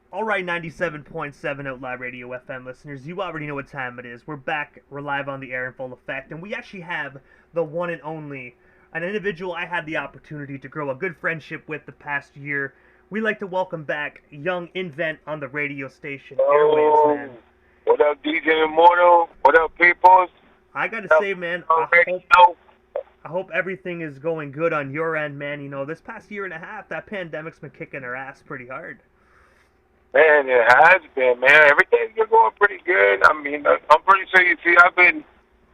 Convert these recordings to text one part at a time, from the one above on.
All right, 97.7 Outlaw Radio FM listeners, you already know what time it is. We're back, we're live on the air in full effect, and we actually have the one and only, an individual I had the opportunity to grow a good friendship with the past year. We like to welcome back young Invent on the radio station Airwaves, Oh, man. what up, DJ Immortal? What up, peoples? I gotta What say, man, up, radio? I hope everything is going good on your end, man. You know, this past year and a half, that pandemic's been kicking our ass pretty hard. Man, it has been, man. Everything's been going pretty good. I mean, I'm pretty sure you see. I've been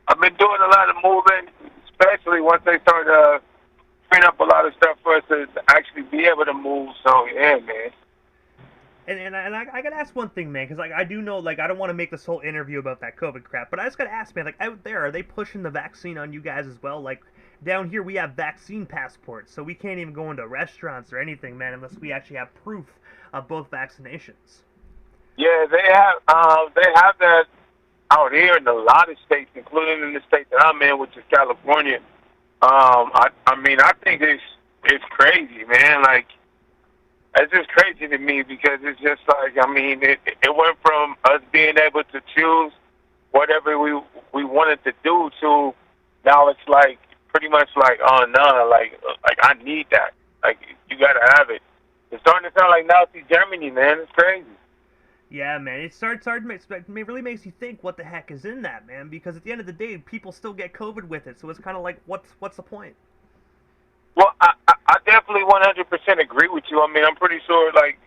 doing a lot of moving, especially once they start freeing up a lot of stuff for us to actually be able to move. So yeah, man. And I gotta ask one thing, man, because like I do know, like I don't want to make this whole interview about that COVID crap, but I just gotta ask, man, like out there, are they pushing the vaccine on you guys as well? Like down here, we have vaccine passports, so we can't even go into restaurants or anything, man, unless we actually have proof of both vaccinations. Yeah, they have that out here in a lot of states, including in the state that I'm in, which is California. I mean, I think it's crazy, man. Like, it's just crazy to me because it's just like, I mean, it went from us being able to choose whatever we wanted to do to now it's like pretty much like, oh no, like I need that. Like, you gotta have it. It's starting to sound like Nazi Germany, man. It's crazy. Yeah, man, it really makes you think what the heck is in that, man, because at the end of the day, people still get COVID with it, so it's kind of like, what's the point? Well, I definitely 100% agree with you. I mean, I'm pretty sure, like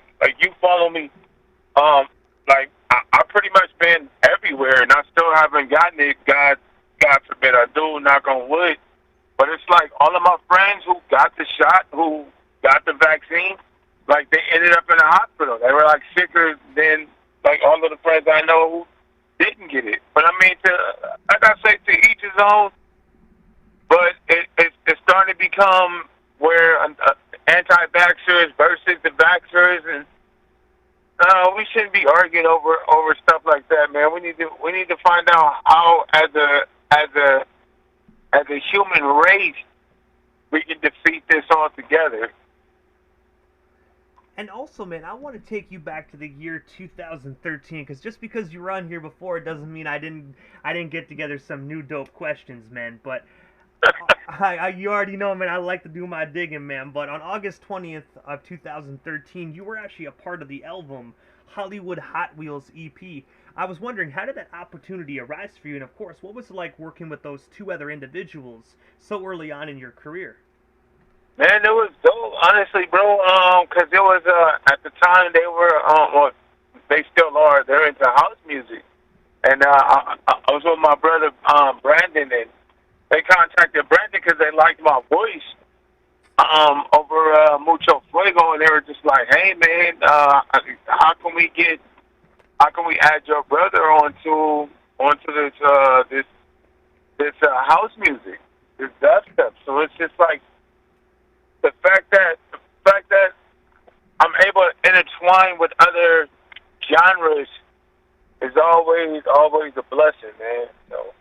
you follow me. Like I pretty much been everywhere, and I still haven't gotten it. God forbid I do. Knock on wood. But it's like all of my friends who got the shot, who got the vaccine, like they ended up in the hospital. They were like sicker than like all of the friends I know who didn't get it. But I mean, like I say, to each his own. But it's starting to become where anti-vaxxers versus the vaxxers, and we shouldn't be arguing over stuff like that, man. We need to find out how, as a human race, we can defeat this altogether. And also, man, I want to take you back to the year 2013, because just because you were on here before, it doesn't mean I didn't get together some new dope questions, man. But you already know, man, I like to do my digging, man. But on August 20th of 2013, you were actually a part of the album Hollywood Hot Wheels EP. I was wondering, how did that opportunity arise for you? And of course, what was it like working with those two other individuals so early on in your career? Man, it was dope, honestly, bro. 'Cause it was at the time they were well, they still are. They're into house music, and I was with my brother Brandon, and they contacted Brandon because they liked my voice over Mucho Fuego, and they were just like, "Hey, man, how can we add your brother onto this house music, this dubstep?" So it's just like the fact that I'm able to intertwine with other genres is always a blessing, man. So.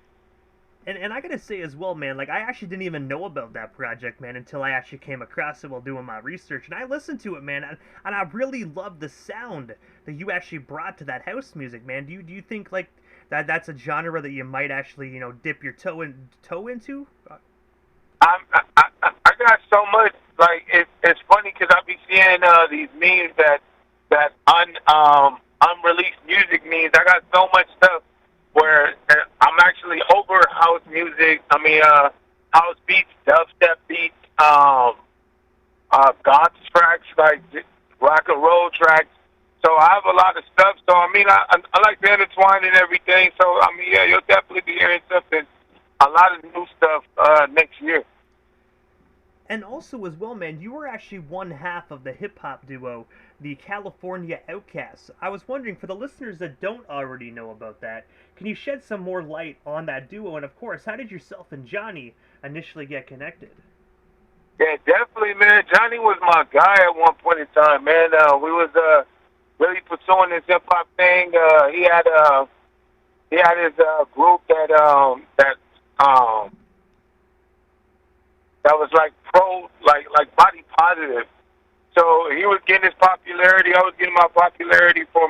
And I gotta say as well, man, like I actually didn't even know about that project, man, until I actually came across it while doing my research, and I listened to it, man, and I really loved the sound that you actually brought to that house music, man. Do you think like that's a genre that you might actually dip your toe into? I got so much, like it's funny because I be seeing these memes that unreleased music means. I got so much stuff where I'm actually over house music. I mean, house beats, dubstep beats, goth tracks, like rock and roll tracks. So I have a lot of stuff. So I mean, I like to intertwine and everything. So I mean, yeah, you'll definitely be hearing something, a lot of new stuff next year. And also, as well, man, you were actually one half of the hip hop duo, the California Outcasts. I was wondering, for the listeners that don't already know about that, can you shed some more light on that duo? And of course, how did yourself and Johnny initially get connected? Yeah, definitely, man. Johnny was my guy at one point in time, man. We was really pursuing this hip hop thing. He had his group um that was like pro, like body positive. So he was getting his popularity. I was getting my popularity for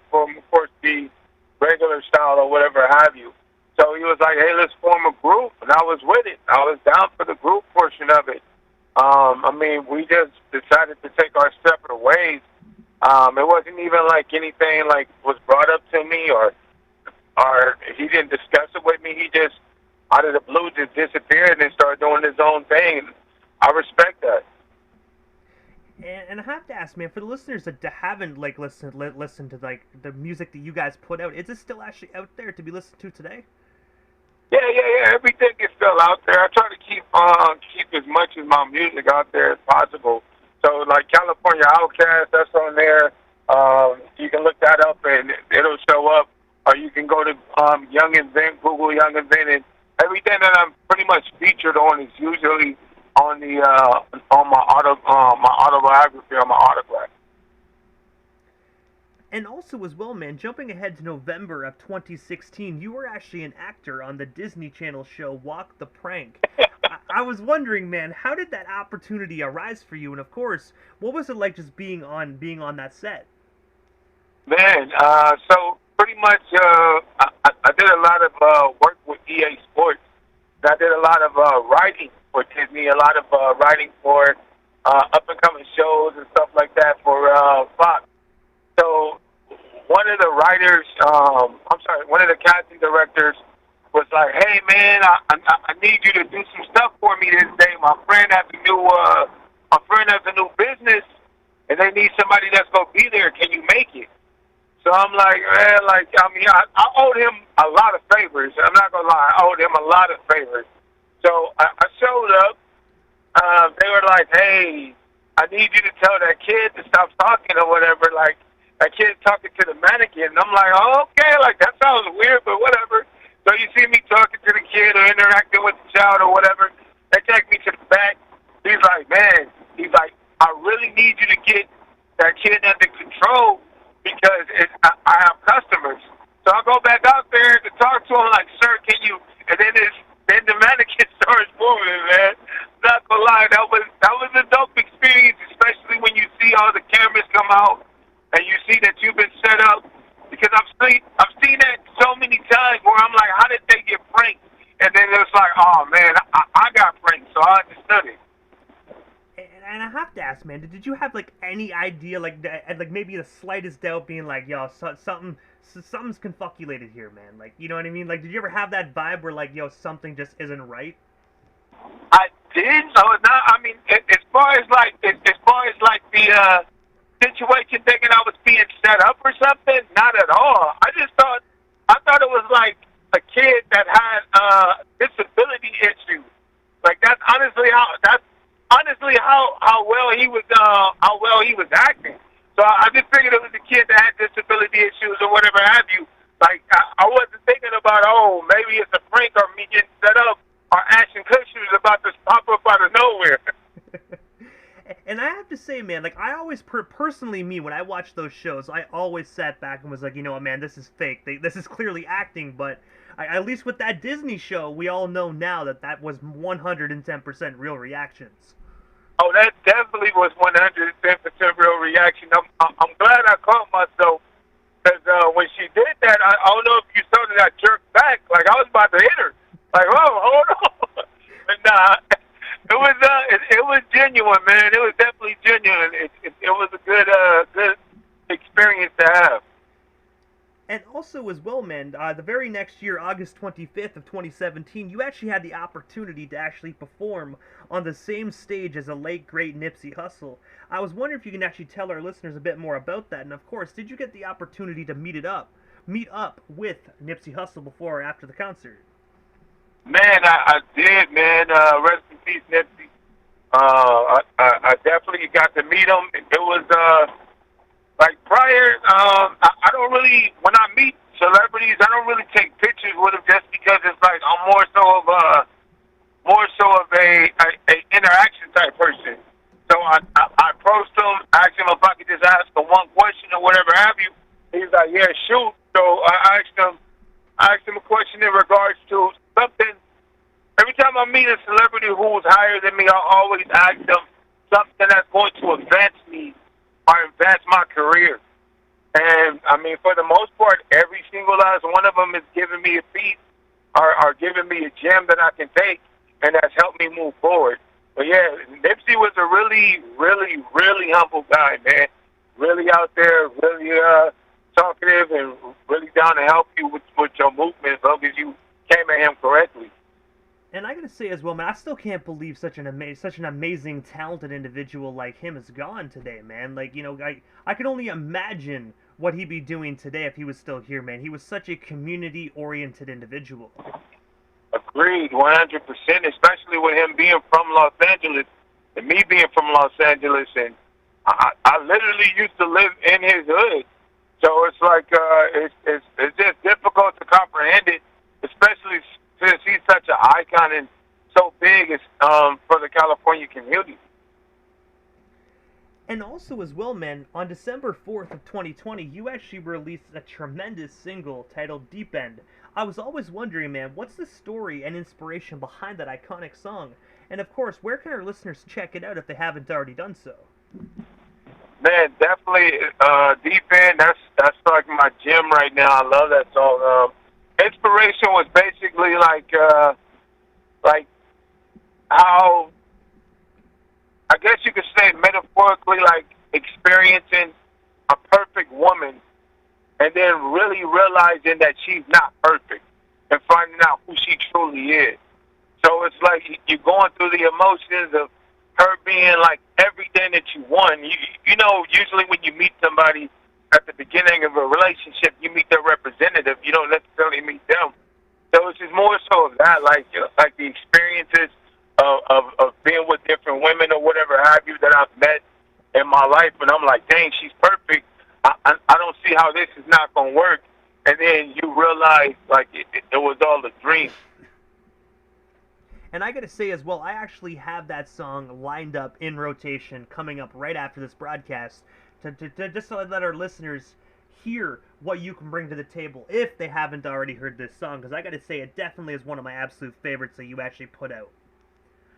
from of course the regular style or whatever have you. So he was like, "Hey, let's form a group," and I was with it. I was down for the group portion of it. I mean, we just decided to take our separate ways. It wasn't even like anything like was brought up to me, or he didn't discuss it with me. He just out of the blue just disappeared and started doing his own thing. I respect that. And I have to ask, man, for the listeners that haven't like listened to like the music that you guys put out, is it still actually out there to be listened to today? Yeah. Everything is still out there. I try to keep as much of my music out there as possible. So like California Outcast, that's on there. You can look that up and it'll show up. Or you can go to Young Invent, Google Young Invent, and everything that I'm pretty much featured on is usually on the on my autobiography, on my autograph. And also as well, man, jumping ahead to November of 2016, you were actually an actor on the Disney Channel show Walk the Prank. I was wondering, man, how did that opportunity arise for you? And of course, what was it like just being on that set? Man, so pretty much I did a lot of work with EA Sports. I did a lot of writing for Disney, a lot of writing for up-and-coming shows and stuff like that for Fox. So one of the writers, one of the casting directors was like, "Hey, man, I need you to do some stuff for me this day. My friend has a new business, and they need somebody that's gonna be there. Can you make it?" So I'm like, man, I owed him a lot of favors. I'm not gonna lie, I owed him a lot of favors. So I showed up. They were like, "Hey, I need you to tell that kid to stop talking or whatever." Like, that kid talking to the mannequin. And I'm like, "Oh, okay, like that sounds weird, but whatever." So you see me talking to the kid or interacting with the child or whatever. They take me to the back. He's like, "Man," he's like, "I really need you to get that kid under control because I have customers." So I go back out there to talk to him like, "Sir, can you?" And then the mannequin starts moving, man. Not gonna lie, that was a dope experience, especially when you see all the cameras come out and you see that you've been set up. Because I've seen that so many times where I'm like, how did they get pranked? And then it's like, oh man, I got pranked, so I understood it. And I have to ask, man, did you have like any idea, like maybe the slightest doubt, being like, "Yo, something's confabulated here, man"? Like, you know what I mean? Like, did you ever have that vibe where like, "Yo, something just isn't right"? I did. So now, I mean, as far as the situation, thinking I was being set up or something, not at all. I thought it was like a kid that had disability issues. Like that's honestly how well he was acting. So I just figured it was a kid that had disability issues or whatever have you. Like I wasn't thinking about, oh, maybe it's a prank or me getting set up or Ashton Kutcher is about to pop up out of nowhere. And I have to say, man, like I always personally, me, when I watched those shows, I always sat back and was like, you know what, man, this is fake. This is clearly acting, but at least with that Disney show, we all know now that was 110% real reactions. Oh, that definitely was 110% real reaction. I'm glad I caught myself, because when she did that, I don't know if you saw that I jerked back, like I was about to hit her. Like, oh, hold on. But nah, it was genuine, man. It was definitely genuine. It was a good experience to have. And also as well, man, the very next year, August 25th of 2017, you actually had the opportunity to actually perform on the same stage as the late, great Nipsey Hussle. I was wondering if you can actually tell our listeners a bit more about that, and of course, did you get the opportunity to meet up with Nipsey Hussle before or after the concert? Man, I did, man. Rest in peace, Nipsey. I definitely got to meet him. It was, like prior, I don't really, when I meet celebrities, I don't really take pictures with them just because it's like I'm more so of a interaction type person. So I approached him, asked him if I could just ask him one question or whatever have you. He's like, "Yeah, shoot." So I asked him a question in regards to something. Every time I meet a celebrity who's higher than me, I always ask them something that's going to advance or advance my career. And I mean, for the most part, every single last one of them is giving me a piece or giving me a gem that I can take, and that's helped me move forward. But yeah, Nipsey was a really, really, really humble guy, man. Really out there, really talkative, and really down to help you with your movement as long as you came at him correctly. And I gotta say as well, man, I still can't believe such an amazing, talented individual like him is gone today, man. Like, you know, I can only imagine what he'd be doing today if he was still here, man. He was such a community-oriented individual. Agreed, 100%, especially with him being from Los Angeles and me being from Los Angeles. And I literally used to live in his hood. So it's like, it's just difficult to comprehend it, especially since he's such an icon and so big for the California community. And also as well, man, on December 4th of 2020, you actually released a tremendous single titled Deep End. I was always wondering, man, what's the story and inspiration behind that iconic song? And of course, where can our listeners check it out if they haven't already done so? Man, definitely Deep End, that's like my gem right now. I love that song. Inspiration was basically like how, I guess you could say metaphorically, like experiencing a perfect woman and then really realizing that she's not perfect and finding out who she truly is. So it's like you're going through the emotions of her being like everything that you want. You know, usually when you meet somebody at the beginning of a relationship, you meet their representative. You don't necessarily meet them. So it's just more so of that, like the experiences of being with different women or whatever have you that I've met in my life, and I'm like, dang, she's perfect. I don't see how this is not gonna work. And then you realize like it was all a dream. And I gotta say as well, I actually have that song lined up in rotation coming up right after this broadcast to just to let our listeners hear what you can bring to the table if they haven't already heard this song, because I gotta say it definitely is one of my absolute favorites that you actually put out.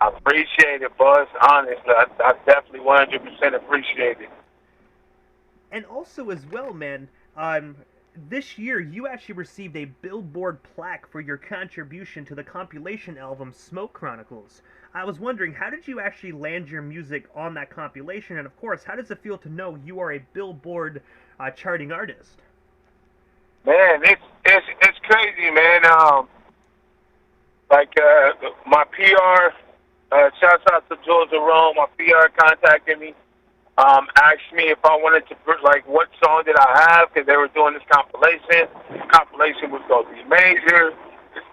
I appreciate it, Buzz. Honestly, I definitely 100% appreciate it. And also as well, man, this year you actually received a Billboard plaque for your contribution to the compilation album Smoke Chronicles. I was wondering, how did you actually land your music on that compilation? And of course, how does it feel to know you are a Billboard charting artist? Man, it's crazy, man. My PR, shouts out to Jules Jerome, my PR contacted me, asked me if I wanted to, like, what song did I have, because they were doing this compilation. The compilation was going to be major.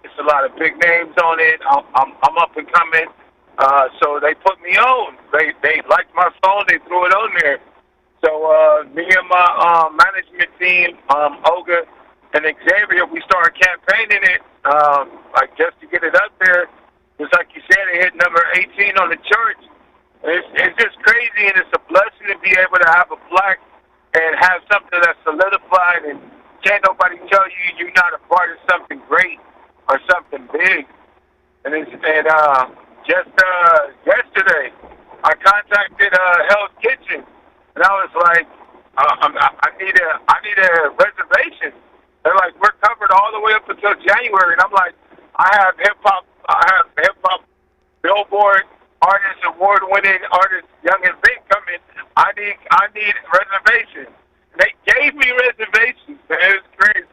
It's a lot of big names on it. I'm up and coming. So they put me on. They liked my song. They threw it on there. So me and my management team, Olga and Xavier, we started campaigning it, like just to get it up there. Just like you said, it hit number 18 on the charts. It's just crazy, and it's a blessing to be able to have a plaque and have something that's solidified, and can't nobody tell you you're not a part of something great or something big. And just yesterday, I contacted Hell's Kitchen, and I was like, I need a reservation. They're like, we're covered all the way up until January, and I'm like, I have hip hop Billboard artist, award-winning artist, Young and Big coming. I need reservations. They gave me reservations. It's crazy.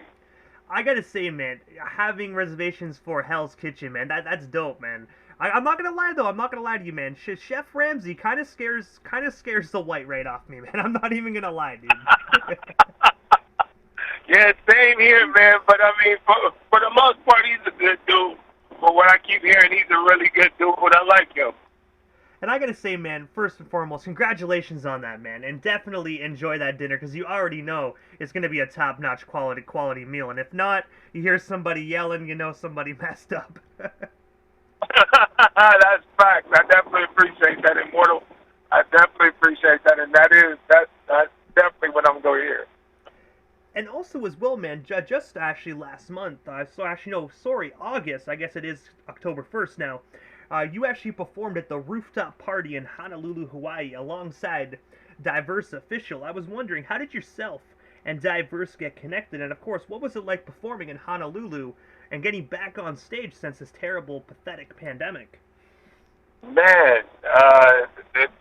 I gotta say, man, having reservations for Hell's Kitchen, man, that's dope, man. I'm not gonna lie though. I'm not gonna lie to you, man. Chef Ramsay kind of scares the white right off me, man. I'm not even gonna lie, dude. Yeah, same here, man. But I mean, for the most part, he's a good dude. But what I keep hearing, he's a really good dude. But I like him. And I gotta say, man, first and foremost, congratulations on that, man. And definitely enjoy that dinner, because you already know it's gonna be a top-notch quality meal. And if not, you hear somebody yelling, you know somebody messed up. That's fact. I definitely appreciate that, Immortal. I definitely appreciate that, and that's definitely what I'm going to hear. And also as well, man, just actually last month, August, I guess it is October 1st now, you actually performed at the rooftop party in Honolulu, Hawaii, alongside Diverse Official. I was wondering, how did yourself and Diverse get connected? And of course, what was it like performing in Honolulu and getting back on stage since this terrible, pathetic pandemic? Man,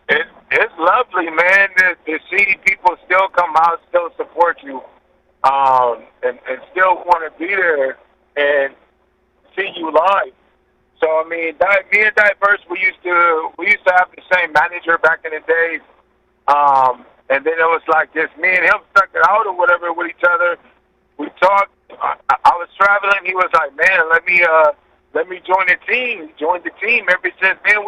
it's lovely, man, to see people still come out, still support you, and still want to be there and see you live. So I mean, me and Diverse, we used to have the same manager back in the days, and then it was like just me and him stuck it out or whatever with each other. We talked. I was traveling. He was like, "Man, let me join the team." He joined the team. Ever since then,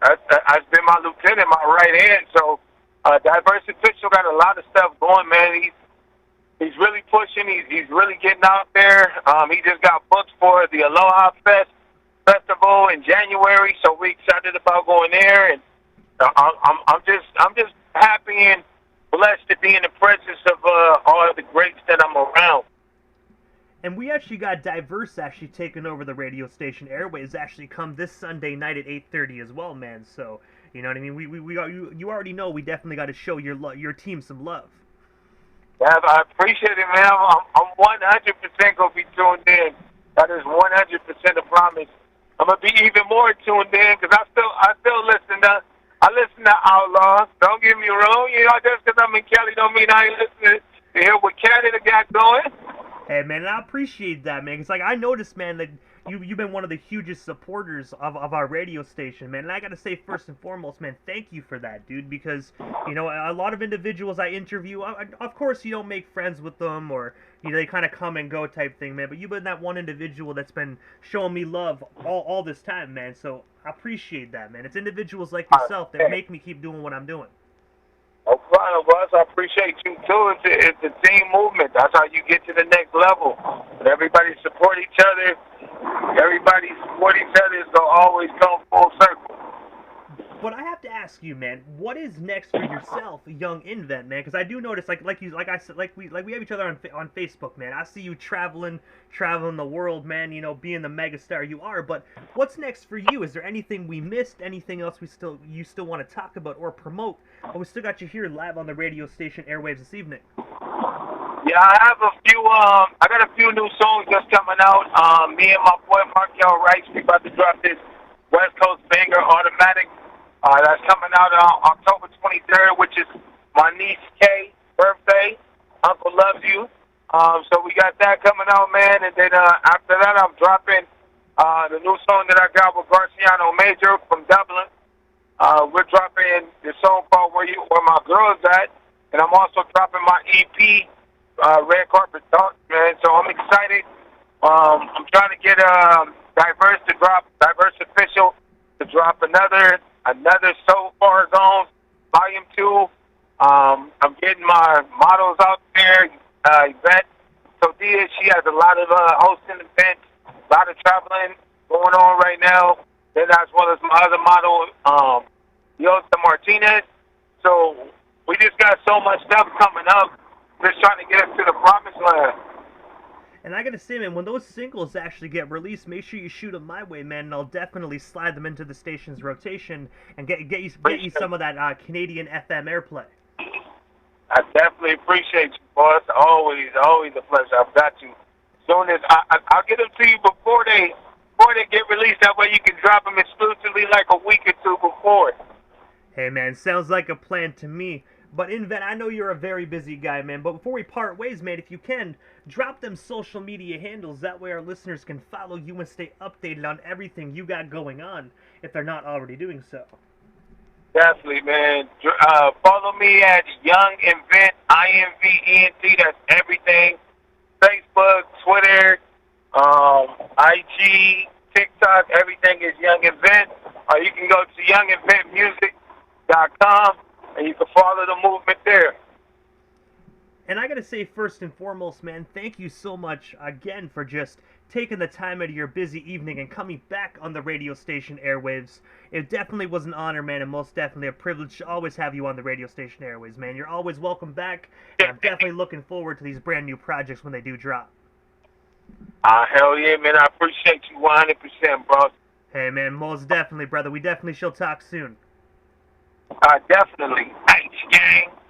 I've been my lieutenant, my right hand. So, Diverse Official got a lot of stuff going, man. He's really pushing. He's really getting out there. He just got booked for the Aloha Festival in January, so we're excited about going there. And I'm just happy and blessed to be in the presence of all of the greats that I'm around. And we actually got Diverse actually taking over the radio station airways actually come this Sunday night at 8:30 as well, man. So, you know what I mean? You already know we definitely got to show your team some love. Yeah, I appreciate it, man. I'm 100% going to be tuned in. That is 100% a promise. I'm going to be even more tuned in because I still listen to Outlaw. Don't get me wrong. You know, just because I'm in Cali don't mean I ain't listening to hear what Canada got going. Hey, man, and I appreciate that, man. Because, like, I noticed, man, that you've been one of the hugest supporters of our radio station, man. And I got to say, first and foremost, man, thank you for that, dude. Because, you know, a lot of individuals I interview, of course, you don't make friends with them or, you know, they kind of come and go type thing, man. But you've been that one individual that's been showing me love all this time, man. So I appreciate that, man. It's individuals like yourself that make me keep doing what I'm doing. No problem, Russ. I appreciate you too. It's a team movement. That's how you get to the next level. When everybody support each other, it's gonna always come full circle. But I have to ask you, man, what is next for yourself, young Invent, man? Because I do notice, like I said, we have each other on Facebook, man. I see you traveling the world, man. You know, being the megastar you are. But what's next for you? Is there anything we missed? Anything else you still want to talk about or promote? But we still got you here live on the radio station airwaves this evening. Yeah, I have a few. I got a few new songs just coming out. Me and my boy Markel Rice, we about to drop this West Coast banger, Automatic. That's coming out on October 23rd, which is my niece Kay's birthday. Uncle loves you. So we got that coming out, man. And then after that, I'm dropping the new song that I got with Garciano Major from Dublin. We're dropping the song called Where My Girl's At. And I'm also dropping my EP, Red Carpet Talk, man. So I'm excited. I'm trying to get Diverse Official to drop another So Far Gone Volume 2. I'm getting my models out there. Yvette Sodia, she has a lot of hosting events, a lot of traveling going on right now. Then as well as my other model, Yosta Martinez. So we just got so much stuff coming up. Just trying to get us to the promised land. And I gotta say, man, when those singles actually get released, make sure you shoot them my way, man, and I'll definitely slide them into the station's rotation and get you some of that Canadian FM airplay. I definitely appreciate you, boss. Always a pleasure. I've got you. Soon as I'll get them to you before they get released. That way you can drop them exclusively like a week or two before. Hey, man, sounds like a plan to me. But Invent, I know you're a very busy guy, man. But before we part ways, man, if you can, drop them social media handles. That way our listeners can follow you and stay updated on everything you got going on, if they're not already doing so. Definitely, man. Follow me at Young Invent, INVENT. That's everything. Facebook, Twitter, IG, TikTok. Everything is Young Invent. Or you can go to YoungInventMusic.com. And you can follow the movement there. And I gotta say, first and foremost, man, thank you so much again for just taking the time out of your busy evening and coming back on the radio station airwaves. It definitely was an honor, man, and most definitely a privilege to always have you on the radio station airwaves, man. You're always welcome back, and I'm definitely looking forward to these brand new projects when they do drop. Hell yeah, man. I appreciate you 100%, bro. Hey, man, most definitely, brother. We definitely shall talk soon. Definitely. H gang.